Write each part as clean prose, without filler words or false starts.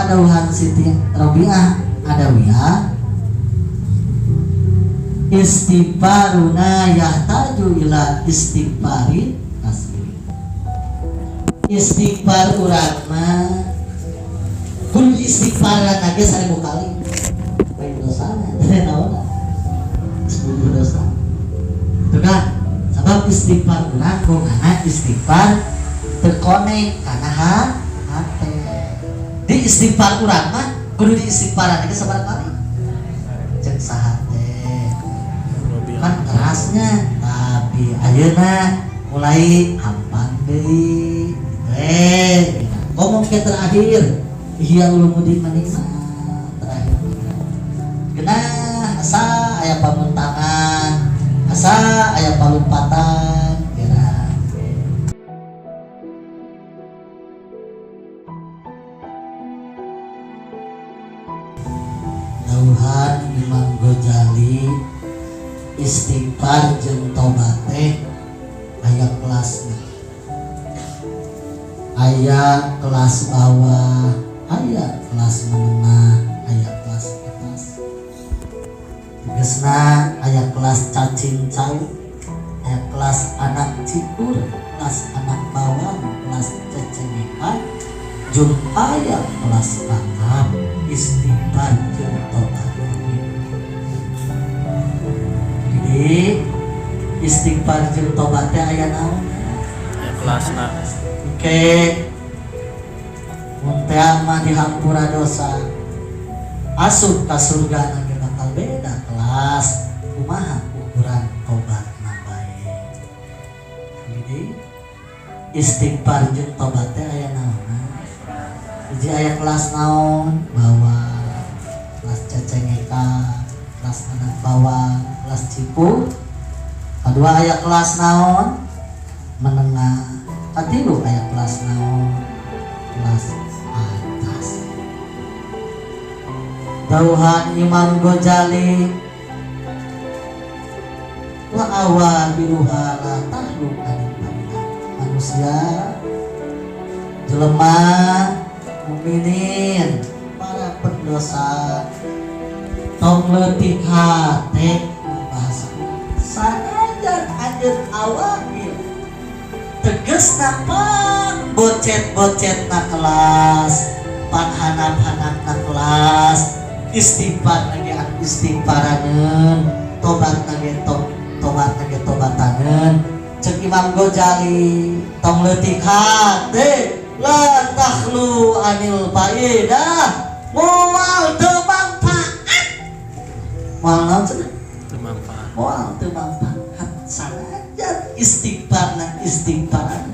kumaha dawuhan Siti Robiah Adawiyah, istighfaruna yahtaju ila istighfarin asli. Istighfar urang mah kudu istighfaran lagi 1000 kali. Baik dosana teh naon? 10 dosa. Itu kan sebab istighfar urang gongana istighfar terkonek kana hate. Di istighfar urang mah kudu di istighfaran lagi sabar kali. Cek saha teh. Kan kerasnya tapi ayeuna mulai hampan deui. Ngomong ke terakhir Ihya Ulumuddin manikna terakhir genah asa aya pamuntangan, asa aya palumpatan genah. Dawuhan Imam Ghazali, istighfar jeung tobat teh aya kelasna. Aya kelas bawah, aya kelas menengah, aya kelas atas. Tegasna aya kelas cacing cau, aya kelas anak cikur, kelas anak bawang, kelas cecemehan, jeung aya kelas angap istighfar jeung tobat. Jadi istighfar jeung tobat teh aya naon? Ya kelasna. Oke, muntah dihampura dosa, asup ka surga nanti bakal beda kelas. Kumaha ukuran tobat bae. Jadi istighfar jeung tobat teh aya naon? Hiji aya kelas naon? Bawah, kelas cecengeka, kelas anak bawang, kelas cipu. Kedua aya kelas naon? Menengah. Katilu aya kelas naon? Kelas atas. Dawuhan Imam Ghazali, wa awabiluha la tahluk anil manusia, jelema mukminin, para pendosa tong leutik hate bahasa sanajan anjeun awamil tegesna pan bocet-bocet na kelas, pan hanap-hanap na kelas, istighfar lagi istighfaraneun, tobat lagi tobat lagi tobataneun. Cek Imam Ghazali, tong leutik hate la takhlu anil faidah, moal teu manfaat. Moal naon cenah? Teu manfaat. Moal teu manfaat sanajan istighfarna istighfaran,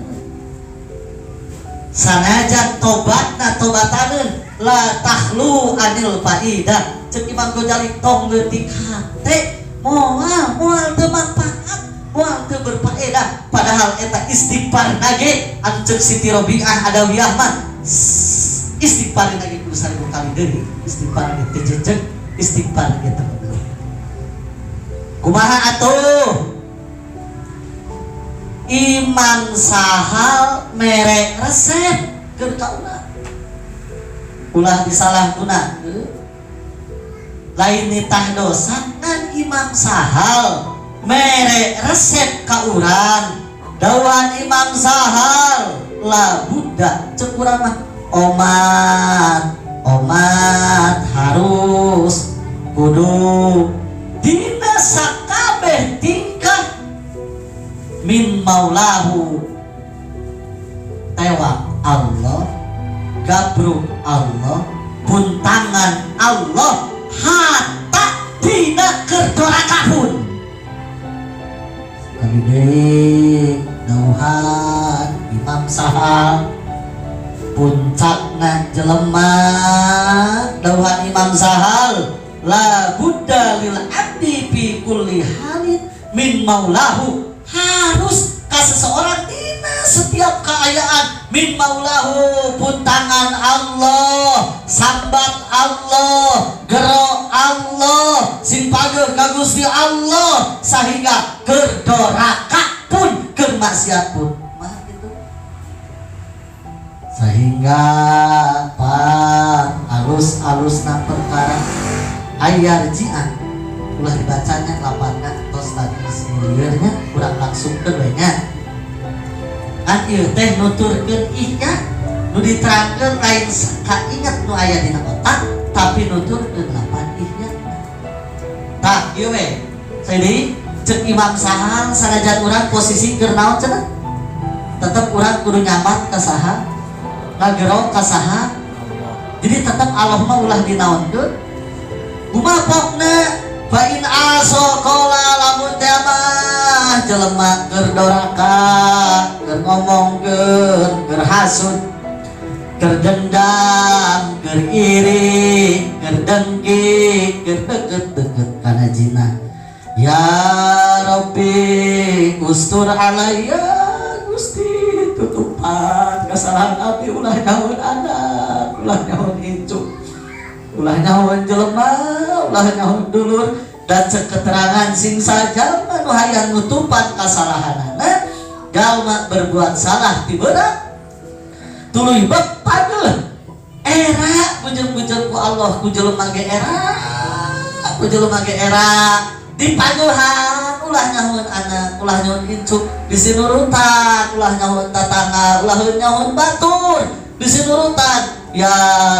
sanajan tobatna tobataneun la takhlu anil faidah. Cek Imam Ghazali tong leutik hate moal teu manfaat, moal teu berfaedah, padahal eta istighfar nage anu ceuk Siti Robiah Adawiyah mah istighfar nage kudu 1000 kali deui, istighfar nage teu cecek, istighfar nage teu bener. Kumaha atuh? Imam Sahal mere resep keur ka ulah disalahguna lain nitah dosa kan Imam Sahal mere resep ka urang. Dawan Imam Sahal la buddha cek urang mah omat harus kudu dina sakabeh tingkah min maulahu, tewak Allah, gabruk Allah, buntangan Allah, hatta dina kerdorakahun. Kali deui dauhan Imam Sahal, puncakna jelema dauhan Imam Sahal, la budda lil abdi fi kulli halin min maulahu, harus ka seseorang dina setiap keayaan min maulahu, puntangan Allah, sambat Allah, gero Allah, sing pageuh ka Gusti Allah, sehingga keur doraka pun keur maksiat pun mah gitu. sehingga alus-alusna perkara ayarjian ulah dibacanya lapangna tos tadi silirnya kurang langsung kedua kan ieu teh nuturkeun ihnya nu diterangkeun lain kaingat nu aya dina otak tapi nuturkeun lapan ihnya tah ieu we jadi cek Imam Sahal sanajan urang posisi keur naon cenah tetep urang kudu nyambat ka saha ngagerok ka saha jadi tetep Allah mah ulah dinaonkeun gumapokna fa in asoqala lamun teh mah jelema keur doraka keur ngomongkeun keur hasud keur dendam keur iri keur dengki keur deukeut-deukeut kana jina ya Rabbi ustur alayya Gusti tutupan kesalahan abdi ulah nyawan anak ulah nyawan incuk ulah nyawan jelema ulah nyawan dulur dan cek keterangan sing saja anu hayang nutupan kasalahanana jalma berbuat salah ti beurang tuluy bepageuh era bujeur-bujeur ku Allah ku jelema ge era dipageuhan ulah nyahoun anak ulah nyahoun incuk disinurutan ulah nyahoun tatangga ulah nyahoun batur disinurutan ya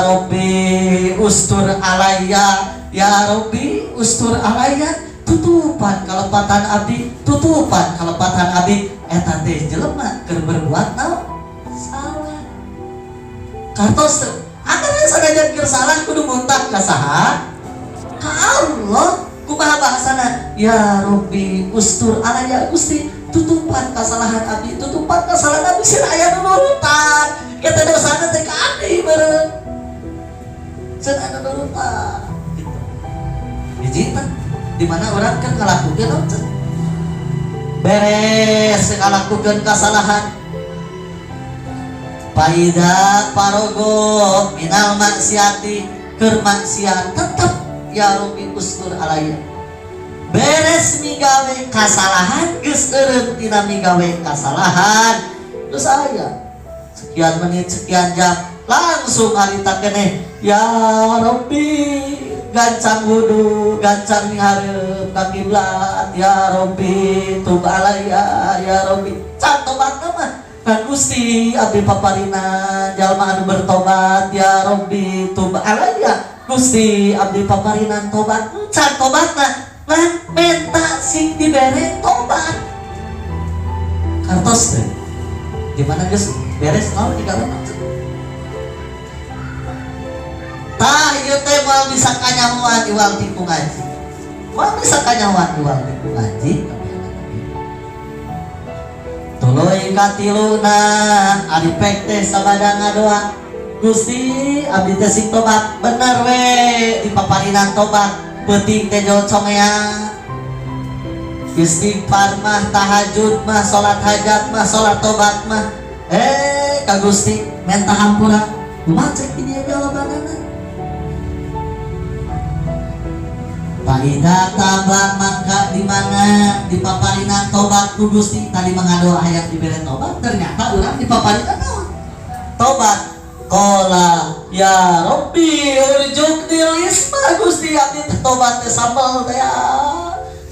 Rabbi ustur alayya ya Rabbi ustur alayya tutupan kalepatan abdi tutupan kalepatan abdi eta teh jelema keur berbuat naon salah kartos anggar sadajan keur salah kudu muntah ka saha ka Allah kumaha bahasana ya Rabbi ustur alayya Gusti tutupan kesalahan abdi tutupan kesalahan abdi sira aya nurutan kita dosana teh ka abdi beureum sira aya nurutan gitu hiji teh di mana orang kan ngalakukeun beres ngalakukeun kesalahan paida parogo minal maksiati keur maksiat tetep ya Rabbi ustur alayya beres migawe kasalahan geus eureun tina migawe kasalahan terus aya sekian menit sekian jam langsung harita keneh ya Rabbi gancang wudu gancang ngarep ka kiblat ya Rabbi tub alayya ya Rabbi can tobatna mah kan Gusti abdi paparina jalma anu bertobat ya Rabbi tub alayya Gusti abdi paparinan tobat can tobatna lan menta sing dibere tobat kartos teh di mana geus beres naon tinggal tah ieu teh moal bisa kanyamuan iwal tipu ngaji moal bisa kanyamuan iwal tipu ngaji tuluy katiluna ari pek teh sabada ngadoa Gusti abdi teh sing tobat bener we di paparinan tobat penting teh jocong ya istighfar mah tahajud mah salat hajat mah salat tobat mah ka Gusti minta hampura kumaha cek dia jawabanana paida tabak maka di mana di paparinan tobat ku Gusti tadi mengadoa hayang dibere tobat ternyata urang di paparinan naon tobat Kola ya Rabbi urjuknil isma Gusti abdi tobat teh sambal teh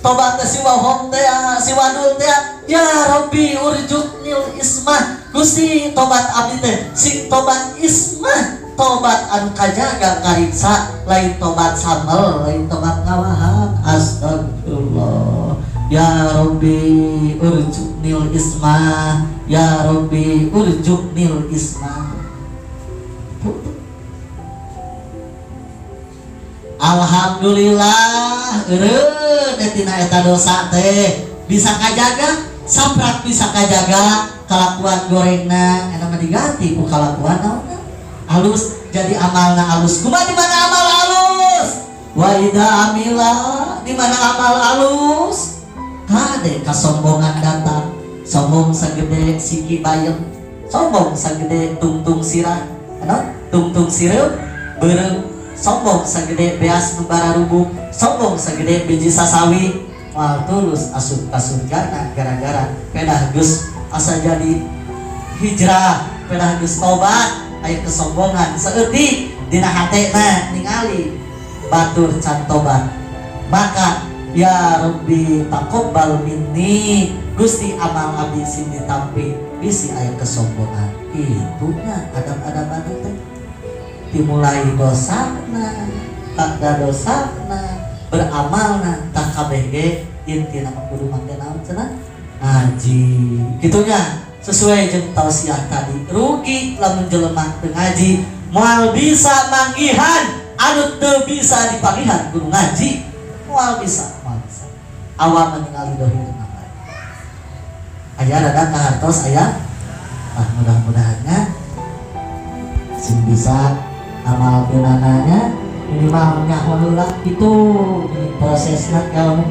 tobat teh si wahom teh si wadul teh ya Rabbi urjuknil isma Gusti tobat abdi teh sing tobat isma tobat anu kajaga kariksa lain tobat sambal lain tobat ngawahak astagfirullah ya Rabbi urjuknil isma ya Rabbi urjuknil isma alhamdulillah eureun tina eta dosa teh bisa kajaga saprak bisa kajaga kalakuan gorengna eta mah diganti ku kalakuan naonna alus jadi amalna alus kumaha di mana amal alus wa idza amila di mana amal alus kade kasombongan datang sombong sagede siki bayem sombong sagede tungtung sirah tungtung sirup beureum sombong sagede beas nu bararubuk sombong sagede biji sasawi moal tulus asup ka surgana gara-gara pedah geus asa jadi hijrah pernah geus tobat aya kesombongan saeutik dina hatena ningali batur can tobat maka ya Rabbi taqabbal minni Gusti amal abdi sing ditampi bisi aya kesombongan itunya adam-adam teh dimulai dosana tanda dosana beramalna tak kabeh ge intina kudu make naon cenah ngaji gitunya sesuai jeung tausiah tadi rugi lamun jelema teu ngaji moal bisa manggihan anu teu bisa dipangihan kudu ngaji moal bisa awal meninggali dohir nama aya rada kahartos aya mudah-mudahannya sing bisa amal benananya minimal nyaho heula itu prosesna kalau